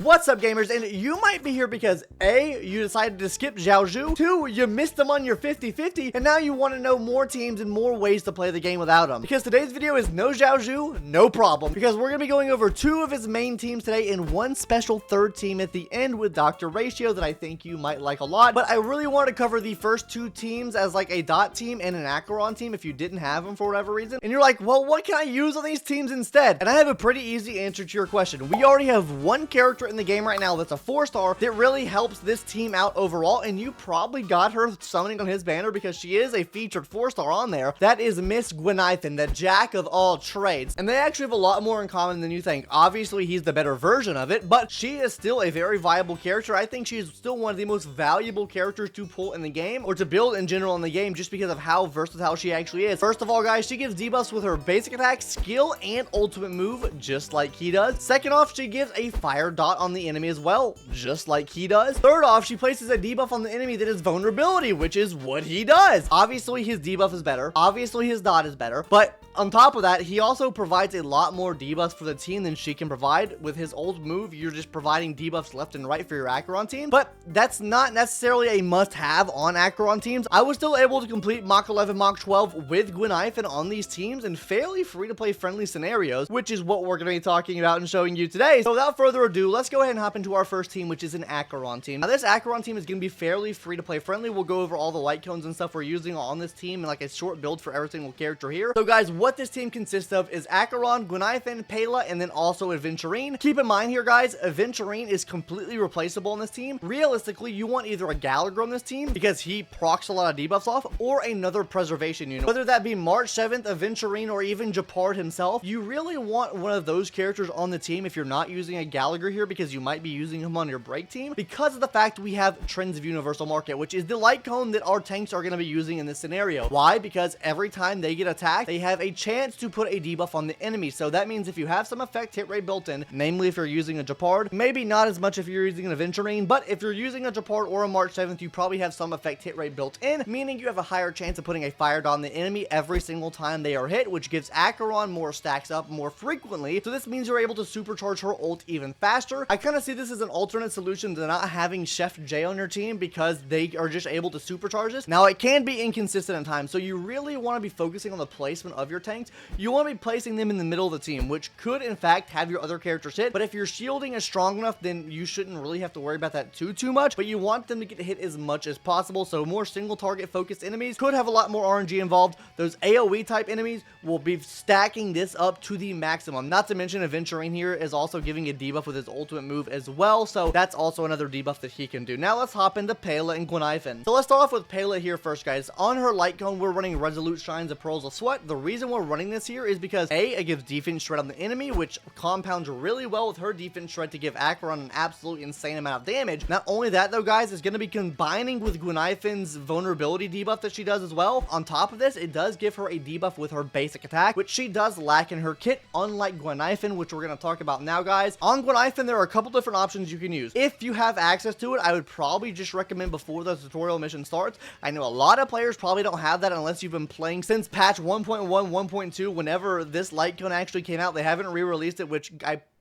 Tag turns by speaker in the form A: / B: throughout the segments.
A: What's up, gamers? And you might be here because A, you decided to skip Jiaoqiu, 2, you missed them on your 50-50, and now you want to know more teams and more ways to play the game without them. Because today's video is no Jiaoqiu, no problem, because we're going to be going over 2 of his main teams today and 1 special third team at the end with Dr. Ratio that I think you might like a lot. But I really want to cover the first 2 teams as like a dot team and an Acheron team if you didn't have them for whatever reason. And you're like, well, what can I use on these teams instead? And I have a pretty easy answer to your question. We already have 1 character in the game right now that's a 4-star that really helps this team out overall, and you probably got her summoning on his banner because she is a featured 4-star on there. That is Miss Guinaifen, the jack of all trades, and they actually have a lot more in common than you think. Obviously he's the better version of it, but she is still a very viable character. I think she's still one of the most valuable characters to pull in the game, or to build in general in the game, just because of how versatile she actually is. First of all, guys, she gives debuffs with her basic attack, skill, and ultimate move, just like he does. Second off, she gives a fire dot on the enemy as well, just like he does. Third off, she places a debuff on the enemy that is vulnerability, which is what he does. Obviously his debuff is better, obviously his dot is better, but on top of that, he also provides a lot more debuffs for the team than she can provide. With his old move, you're just providing debuffs left and right for your Acheron team, but that's not necessarily a must-have on Acheron teams. I was still able to complete Mach 11, Mach 12 with Guinaifen on these teams in fairly free-to-play friendly scenarios, which is what we're going to be talking about and showing you today. So without further ado, let's go ahead and hop into our first team, which is an Acheron team. Now, this Acheron team is going to be fairly free-to-play friendly. We'll go over all the light cones and stuff we're using on this team and like a short build for every single character here. So guys, what this team consists of is Acheron, Guinaifen, Pela, and then also Aventurine. Keep in mind here, guys, Aventurine is completely replaceable on this team. Realistically, you want either a Gallagher on this team because he procs a lot of debuffs off, or another preservation unit. Whether that be March 7th, Aventurine, or even Japard himself, you really want one of those characters on the team if you're not using a Gallagher here, because you might be using him on your break team, because of the fact we have Trends of Universal Market, which is the light cone that our tanks are going to be using in this scenario. Why? Because every time they get attacked, they have a chance to put a debuff on the enemy. So that means if you have some effect hit rate built in, namely if you're using a Japard, maybe not as much if you're using an Aventurine, but if you're using a Japard or a March 7th, you probably have some effect hit rate built in, meaning you have a higher chance of putting a fire dot on the enemy every single time they are hit, which gives Acheron more stacks up more frequently. So this means you're able to supercharge her ult even faster. I kind of see this as an alternate solution to not having Chef J on your team, because they are just able to supercharge this. Now, it can be inconsistent at times, so you really want to be focusing on the placement of your tanks. You want to be placing them in the middle of the team, which could in fact have your other characters hit, but if your shielding is strong enough, then you shouldn't really have to worry about that too much. But you want them to get hit as much as possible, so more single target focused enemies could have a lot more RNG involved. Those AoE type enemies will be stacking this up to the maximum. Not to mention Aventurine here is also giving a debuff with his ultimate move as well, so that's also another debuff that he can do. Now let's hop into Pela and Guinaifen. So let's start off with Pela here first, guys. On her light cone, we're running Resolute Shines of Pearls of Sweat. The reason we're running this here is because A, it gives defense shred on the enemy, which compounds really well with her defense shred to give Acheron an absolute insane amount of damage. Not only that though, guys, it's going to be combining with Guinaifen's vulnerability debuff that she does as well. On top of this, it does give her a debuff with her basic attack, which she does lack in her kit, unlike Guinaifen, which we're going to talk about now, guys. On Guinaifen, there are a couple different options you can use. If you have access to it, I would probably just recommend before the tutorial mission starts. I know a lot of players probably don't have that unless you've been playing since patch 1.1, 1.2, whenever this light cone actually came out. They haven't re-released it, which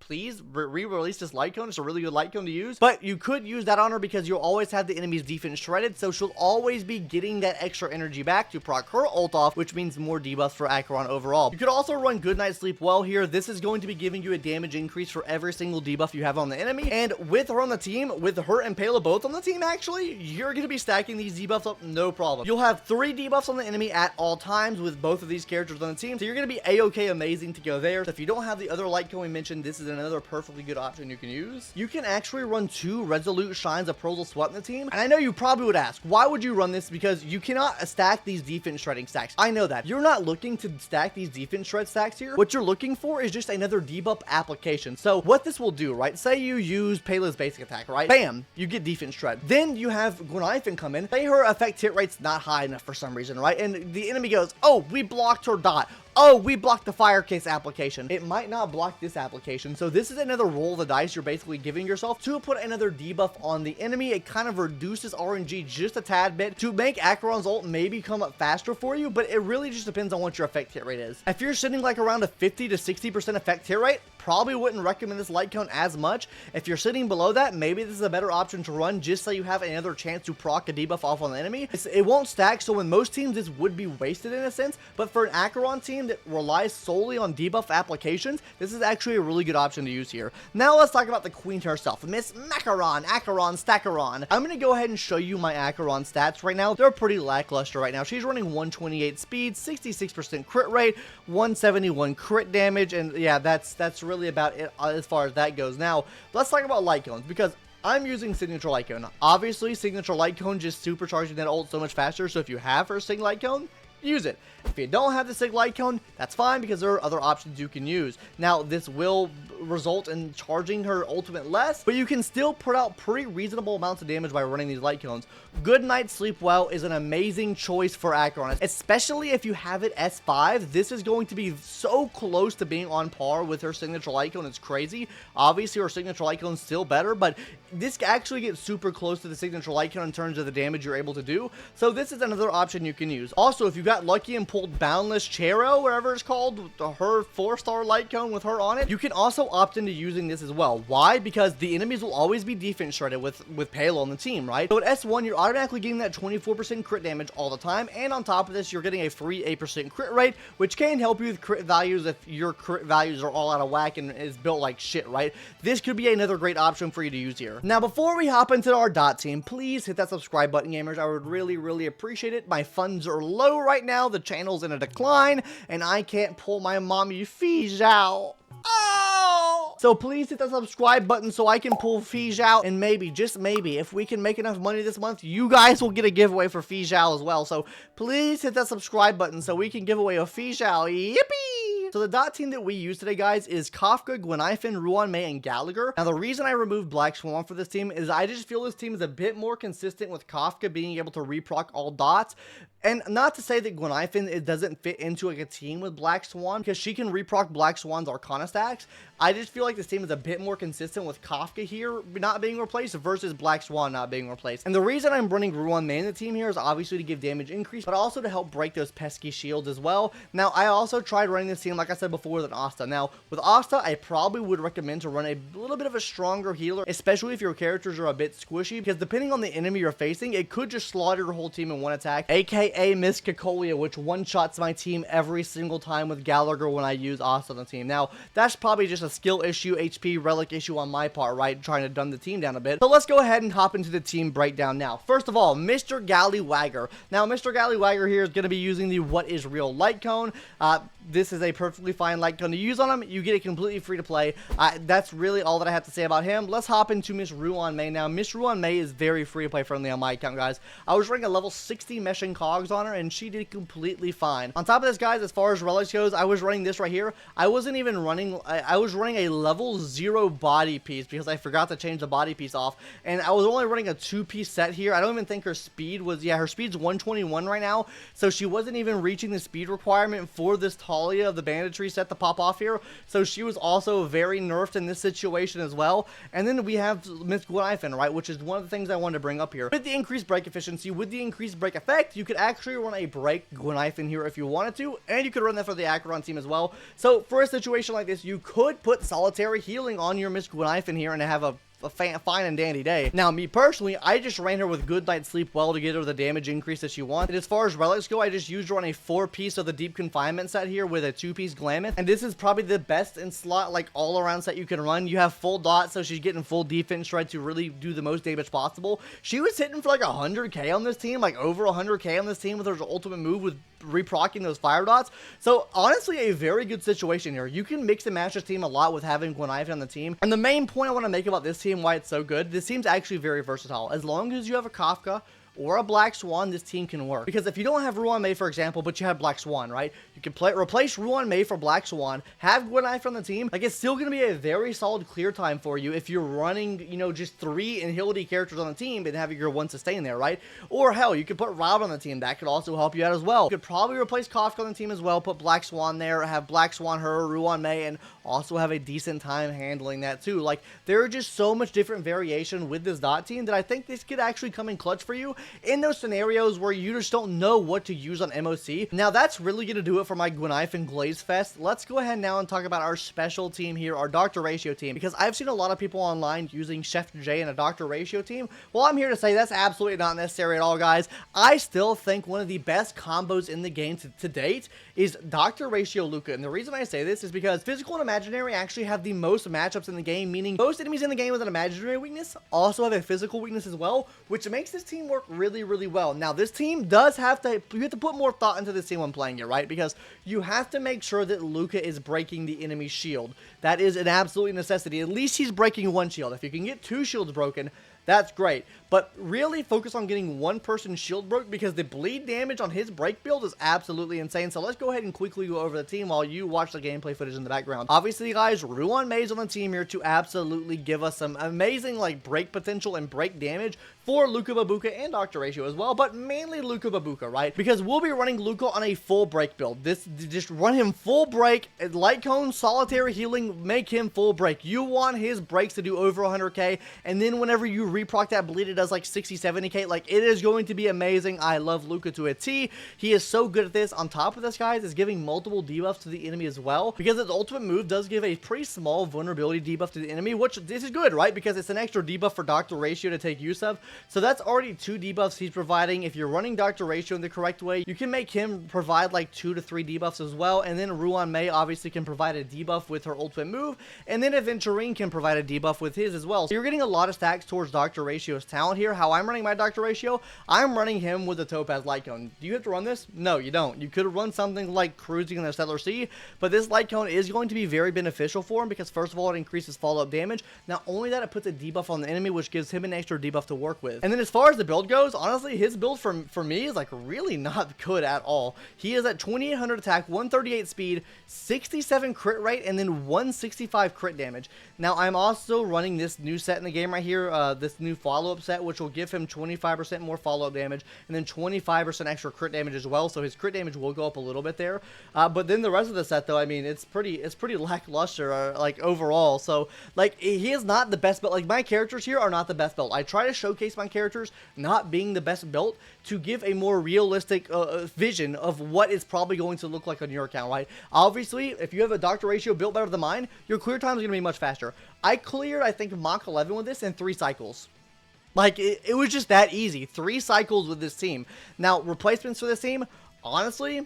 A: please re-release this light cone. It's a really good light cone to use, but you could use that on her because you'll always have the enemy's defense shredded, so she'll always be getting that extra energy back to proc her ult off, which means more debuffs for Acheron overall. You could also run Good Night Sleep Well here. This is going to be giving you a damage increase for every single debuff you have on the enemy, and with her on the team, with her and Pela both on the team, actually, you're going to be stacking these debuffs up no problem. You'll have 3 debuffs on the enemy at all times with both of these characters on the team, so you're going to be a-okay amazing to go there. So if you don't have the other light cone we mentioned, this is another perfectly good option you can use. You can actually run 2 Resolute Shines of Pearls of Sweat in the team, and I know you probably would ask, why would you run this? Because you cannot stack these defense shredding stacks. I know that. You're not looking to stack these defense shred stacks here. What you're looking for is just another debuff application. So what this will do, right? Say you use Pela's basic attack, right? Bam! You get defense shred. Then you have Guinaifen come in. Say her effect hit rate's not high enough for some reason, right? And the enemy goes, oh, we blocked her dot. oh, we blocked the fire case application. It might not block this application. So this is another roll of the dice you're basically giving yourself to put another debuff on the enemy. It kind of reduces RNG just a tad bit to make Acheron's ult maybe come up faster for you, but it really just depends on what your effect hit rate is. If you're sitting like around a 50 to 60% effect hit rate, probably wouldn't recommend this light cone as much. If you're sitting below that, maybe this is a better option to run just so you have another chance to proc a debuff off on the enemy. It won't stack, so in most teams this would be wasted in a sense, but for an Acheron team that relies solely on debuff applications, this is actually a really good option to use here. Now let's talk about the queen herself, Miss Macaron, Acheron, Stackeron. I'm going to go ahead and show you my Acheron stats right now. They're pretty lackluster right now. She's running 128 speed, 66% crit rate, 171 crit damage, and yeah, that's really about it as far as that goes. Now, let's talk about light cones, because I'm using Signature Light Cone. Obviously, Signature Light Cone just supercharging that ult so much faster, so if you have her Sig Light Cone, use it. If you don't have the Sig Light Cone, that's fine, because there are other options you can use. Now, this will result in charging her ultimate less, but you can still put out pretty reasonable amounts of damage by running these light cones. Good Night Sleep Well is an amazing choice for Acheron, especially if you have it S5. This is going to be so close to being on par with her Signature Light Cone. It's crazy. Obviously, her Signature Light Cone is still better, but this actually gets super close to the Signature Light Cone in terms of the damage you're able to do. So this is another option you can use. Also, if you got lucky and pulled Boundless Chero, whatever it's called, her 4-star light cone with her on it, you can also opt into using this as well. Why? Because the enemies will always be defense shredded with Pela on the team, right? So at S1, you're automatically getting that 24% crit damage all the time, and on top of this, you're getting a free 8% crit rate, which can help you with crit values if your crit values are all out of whack and is built like shit, right? This could be another great option for you to use here. Now, before we hop into our dot team, please hit that subscribe button, gamers. I would really appreciate it. My funds are low right now. The channel's in a decline, and I can't pull my mommy fees out. Oh! So please hit that subscribe button so I can pull Fee out, and maybe, just maybe, if we can make enough money this month, you guys will get a giveaway for Fee as well. So please hit that subscribe button so we can give away a Fee. Yippee! So the dot team that we use today, guys, is Kafka, Guinaifen, Ruan, and Gallagher. Now, the reason I removed Black Swan for this team is I just feel this team is a bit more consistent with Kafka being able to reproc all dots. And not to say that Guinaifen, it doesn't fit into like a team with Black Swan, because she can reproc Black Swan's Arcana stacks. I just feel like this team is a bit more consistent with Kafka here not being replaced versus Black Swan not being replaced. And the reason I'm running Ruan in the team here is obviously to give damage increase, but also to help break those pesky shields as well. Now, I also tried running this team, like I said before, with an Asta. Now, with Asta, I probably would recommend to run a little bit of a stronger healer, especially if your characters are a bit squishy, because depending on the enemy you're facing, it could just slaughter your whole team in one attack, aka Miss Cacolia, which one-shots my team every single time with Gallagher when I use Asta on the team. Now, that's probably just a skill issue, HP, relic issue on my part, right? Trying to dumb the team down a bit. So let's go ahead and hop into the team breakdown now. First of all, Mr. Gallywagger. Now, Mr. Gallywagger here is going to be using the What is Real light cone. This is a perfectly fine light cone to use on him. You get it completely free to play. That's really all that I have to say about him. Let's hop into Miss Ruan May. Now, Miss Ruan May is very free to play friendly on my account, guys. I was running a level 60 meshing cogs on her, and she did completely fine. On top of this, guys, as far as relics goes, I was running this right here. I wasn't even running, I was running a level 0 body piece because I forgot to change the body piece off, and I was only running a 2-piece set here. I don't even think her speed was, yeah, her speed's 121 right now, so she wasn't even reaching the speed requirement for this Talia of the banditry set to pop off here, so she was also very nerfed in this situation as well. And then we have Miss Guinaifen, right, which is one of the things I wanted to bring up here. With the increased break efficiency, with the increased break effect, you could actually run a break Guinaifen here if you wanted to, and you could run that for the Acheron team as well. So for a situation like this, you could put solitary healing on your Miss Guinaifen here and have a fine and dandy day. Now, me personally, I just ran her with Good Night Sleep Well to get her the damage increase that she wants. And as far as relics go, I just used her on a 4-piece of the Deep Confinement set here with a 2-piece Glamour. And this is probably the best in slot, like, all-around set you can run. You have full dot, so she's getting full defense shred to really do the most damage possible. She was hitting for like 100k on this team, like over 100k on this team with her ultimate move with reprocking those fire dots. So honestly, a very good situation here. You can mix and match this team a lot with having Guinaifen on the team. And the main point I want to make about this team, why it's so good, this team's actually very versatile. As long as you have a Kafka or a Black Swan, this team can work. Because if you don't have Ruan May, for example, but you have Black Swan, right? You can replace Ruan May for Black Swan, have Guinaifen on the team. Like, it's still going to be a very solid clear time for you if you're running, you know, just 3 Inhility characters on the team and having your 1 sustain there, right? Or hell, you could put Rob on the team. That could also help you out as well. You could probably replace Kafka on the team as well, put Black Swan there, have Black Swan her, Ruan May, and also have a decent time handling that too. Like, there are just so much different variation with this dot team that I think this could actually come in clutch for you. in those scenarios where you just don't know what to use on MOC. Now that's really going to do it for my Guinaifen Glaze Fest. Let's go ahead now and talk about our special team here, our Doctor Ratio team, because I've seen a lot of people online using Chef J in a Doctor Ratio team. Well, I'm here to say that's absolutely not necessary at all, guys. I still think one of the best combos in the game to date is Doctor Ratio Luca, and the reason I say this is because physical and imaginary actually have the most matchups in the game, meaning most enemies in the game with an imaginary weakness also have a physical weakness as well, which makes this team work really, really well. Now, this team does have to, you have to put more thought into this team when playing it, right? Because you have to make sure that Luca is breaking the enemy's shield. That is an absolute necessity. At least he's breaking one shield. If you can get two shields broken, that's great, but really focus on getting one person's shield broke, because the bleed damage on his break build is absolutely insane. So let's go ahead and quickly go over the team while you watch the gameplay footage in the background. Obviously, guys, Ruan May's on the team here to absolutely give us some amazing like break potential and break damage for Luca Babuka and Doctor Ratio as well, but mainly Luca Babuka, right? Because we'll be running Luca on a full break build. This, just run him full break, light cone, solitary healing, make him full break. You want his breaks to do over 100k, and then whenever you reproc that bleed, it does like 60, 70k. Like, it is going to be amazing. I love Luca to a T. He is so good at this. On top of this, guys, is giving multiple debuffs to the enemy as well, because his ultimate move does give a pretty small vulnerability debuff to the enemy, which this is good, right? Because it's an extra debuff for Doctor Ratio to take use of. So that's already 2 debuffs he's providing. If you're running Doctor Ratio in the correct way, you can make him provide like 2 to 3 debuffs as well. And then Ruan May obviously can provide a debuff with her ultimate move, and then Aventurine can provide a debuff with his as well. So you're getting a lot of stacks towards Doctor Ratio's talent here. How I'm running my Doctor Ratio, I'm running him with a Topaz Light Cone. Do you have to run this? No, you don't. You could run something like Cruising in the Stellar Sea, but this Light Cone is going to be very beneficial for him, because first of all, it increases follow-up damage. Not only that, it puts a debuff on the enemy, which gives him an extra debuff to work with. And then as far as the build goes, honestly, his build for me is like really not good at all. He is at 2800 attack, 138 speed, 67 crit rate, and then 165 crit damage. Now, I'm also running this new set in the game right here, this new follow-up set, which will give him 25% more follow-up damage, and then 25% extra crit damage as well, so his crit damage will go up a little bit there. But then the rest of the set, though, I mean, it's pretty lackluster, like, overall. So, like, he is not the best build. Like, my characters here are not the best build. I try to showcase my characters not being the best built to give a more realistic vision of what it's probably going to look like on your account, right? Obviously, if you have a Doctor Ratio built better than mine, your clear time is going to be much faster. I cleared, I think, Mach 11 with this in 3 cycles. Like, it was just that easy. 3 cycles with this team. Now, replacements for this team, honestly,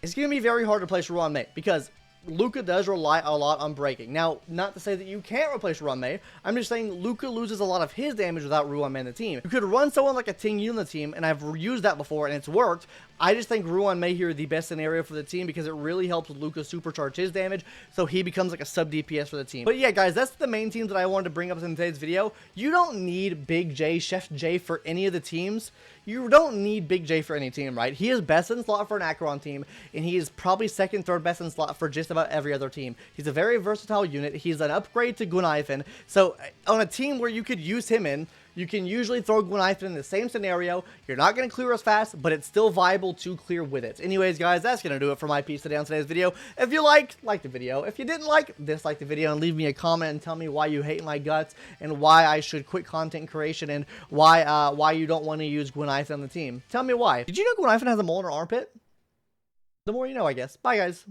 A: it's going to be very hard to replace Ruan May, because Luca does rely a lot on breaking. Now, not to say that you can't replace Ruan May. I'm just saying Luca loses a lot of his damage without Ruan May in the team. You could run someone like a Ting Yu in the team, and I've used that before, and it's worked. I just think Ruan May here is the best scenario for the team, because it really helps Luca supercharge his damage, so he becomes like a sub DPS for the team. But yeah, guys, that's the main teams that I wanted to bring up in today's video. You don't need Big J, Chef J for any of the teams. You don't need Big J for any team, right? He is best in slot for an Acheron team, and he is probably second, third best in slot for just about every other team. He's a very versatile unit. He's an upgrade to Guinaifen. So on a team where you could use him in, you can usually throw Guinaifen in the same scenario. You're not going to clear as fast, but it's still viable to clear with it. Anyways, guys, that's going to do it for my piece today on today's video. If you liked, like the video. If you didn't like, dislike the video, and leave me a comment and tell me why you hate my guts and why I should quit content creation, and why you don't want to use Guinaifen on the team. Tell me why. Did you know Guinaifen has a mole in her armpit? The more you know, I guess. Bye, guys.